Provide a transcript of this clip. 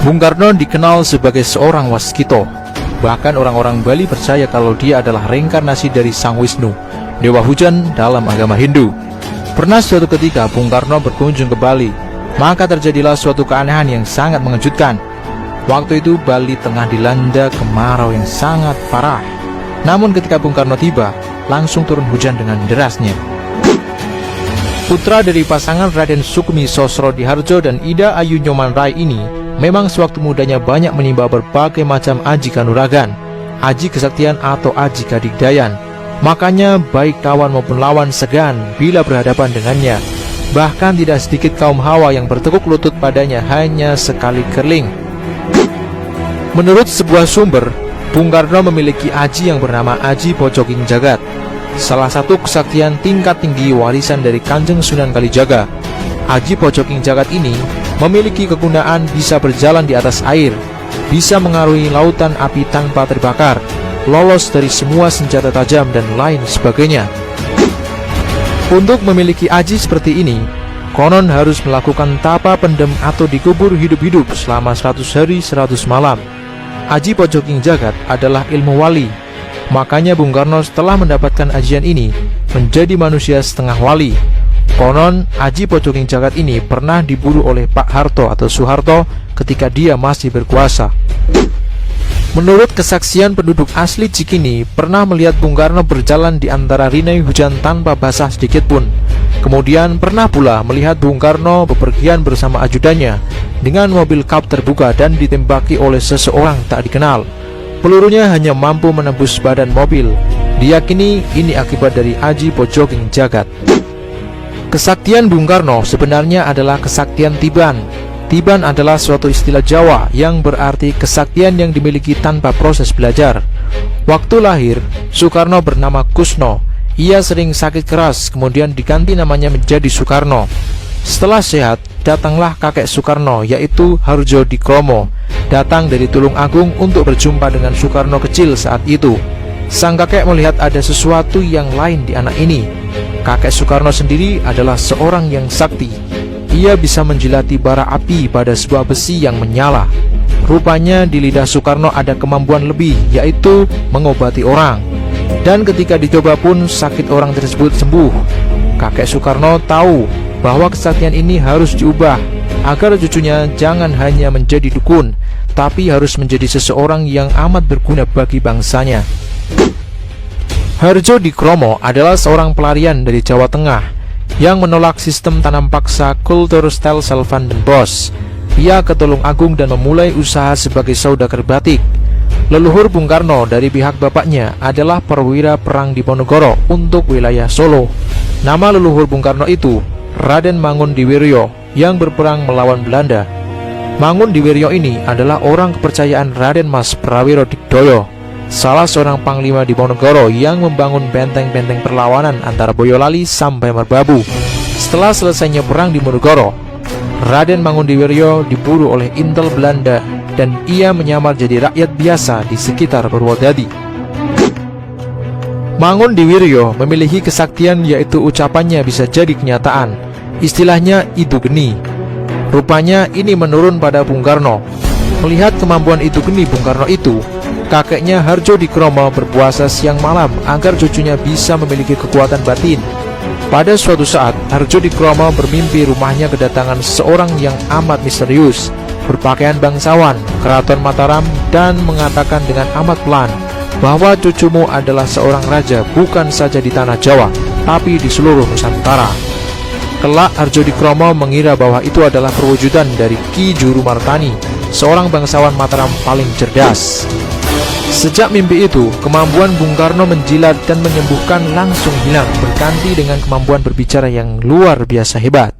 Bung Karno dikenal sebagai seorang waskito. Bahkan orang-orang Bali percaya kalau dia adalah reinkarnasi dari Sang Wisnu, dewa hujan dalam agama Hindu. Pernah suatu ketika Bung Karno berkunjung ke Bali, maka terjadilah suatu keanehan yang sangat mengejutkan. Waktu itu Bali tengah dilanda kemarau yang sangat parah. Namun ketika Bung Karno tiba, langsung turun hujan dengan derasnya. Putra dari pasangan Raden Sukmi Sosrodihardjo dan Ida Ayu Nyoman Rai ini memang sewaktu mudanya banyak menimba berbagai macam aji kanuragan, aji kesaktian atau aji kadigdayan. Makanya baik kawan maupun lawan segan bila berhadapan dengannya. Bahkan tidak sedikit kaum Hawa yang bertekuk lutut padanya hanya sekali kerling. Menurut sebuah sumber, Bung Karno memiliki aji yang bernama Aji Pojoking Jagat, salah satu kesaktian tingkat tinggi warisan dari Kanjeng Sunan Kalijaga. Aji Pojoking Jagat ini memiliki kegunaan bisa berjalan di atas air, bisa mengarungi lautan api tanpa terbakar, lolos dari semua senjata tajam dan lain sebagainya. Untuk memiliki aji seperti ini, konon harus melakukan tapa pendem atau dikubur hidup-hidup selama 100 hari 100 malam. Aji Pojoking Jagat adalah ilmu wali. Makanya Bung Karno setelah mendapatkan ajian ini menjadi manusia setengah wali. Konon Aji Pojoking Jagat ini pernah diburu oleh Pak Harto atau Soeharto ketika dia masih berkuasa. Menurut kesaksian penduduk asli Cikini, pernah melihat Bung Karno berjalan di antara rinai hujan tanpa basah sedikit pun. Kemudian pernah pula melihat Bung Karno bepergian bersama ajudannya dengan mobil kap terbuka dan ditembaki oleh seseorang tak dikenal. Pelurunya hanya mampu menembus badan mobil. Diyakini ini akibat dari Aji Pojoking Jagat. Kesaktian Bung Karno sebenarnya adalah kesaktian Tiban. Tiban adalah suatu istilah Jawa yang berarti kesaktian yang dimiliki tanpa proses belajar. Waktu lahir, Soekarno bernama Kusno. Ia sering sakit keras, kemudian diganti namanya menjadi Soekarno. Setelah sehat, datanglah kakek Soekarno, yaitu Hardjodikromo, datang dari Tulung Agung untuk berjumpa dengan Soekarno kecil saat itu. Sang kakek melihat ada sesuatu yang lain di anak ini. Kakek Soekarno sendiri adalah seorang yang sakti. Ia bisa menjilati bara api pada sebuah besi yang menyala. Rupanya di lidah Soekarno ada kemampuan lebih, yaitu mengobati orang. Dan ketika dicoba pun sakit orang tersebut sembuh. Kakek Soekarno tahu bahwa kesaktian ini harus diubah agar cucunya jangan hanya menjadi dukun, tapi harus menjadi seseorang yang amat berguna bagi bangsanya. Hardjodikromo adalah seorang pelarian dari Jawa Tengah yang menolak sistem tanam paksa kultur Stelsel van den Bosch. Ia ke Tulung Agung dan memulai usaha sebagai saudagar batik. Leluhur Bung Karno dari pihak bapaknya adalah perwira perang Diponegoro untuk wilayah Solo. Nama leluhur Bung Karno itu Raden Mangundiwiryo yang berperang melawan Belanda. Mangundiwiryo ini adalah orang kepercayaan Raden Mas Prawiro Digdoyo, salah seorang panglima Diponegoro yang membangun benteng-benteng perlawanan antara Boyolali sampai Merbabu. Setelah selesainya perang di Diponegoro, Raden Mangundiwiryo diburu oleh intel Belanda dan ia menyamar jadi rakyat biasa di sekitar Purwodadi. Mangundiwiryo memiliki kesaktian, yaitu ucapannya bisa jadi kenyataan. Istilahnya Idu Geni. Rupanya ini menurun pada Bung Karno. Melihat kemampuan Idu Geni Bung Karno itu, kakeknya Hardjodikromo berpuasa siang malam agar cucunya bisa memiliki kekuatan batin. Pada suatu saat, Hardjodikromo bermimpi rumahnya kedatangan seorang yang amat misterius, berpakaian bangsawan, keraton Mataram, dan mengatakan dengan amat pelan bahwa cucumu adalah seorang raja bukan saja di tanah Jawa, tapi di seluruh Nusantara. Kelak Hardjodikromo mengira bahwa itu adalah perwujudan dari Ki Juru Martani, seorang bangsawan Mataram paling cerdas. Sejak mimpi itu, kemampuan Bung Karno menjilat dan menyembuhkan langsung hilang, berganti dengan kemampuan berbicara yang luar biasa hebat.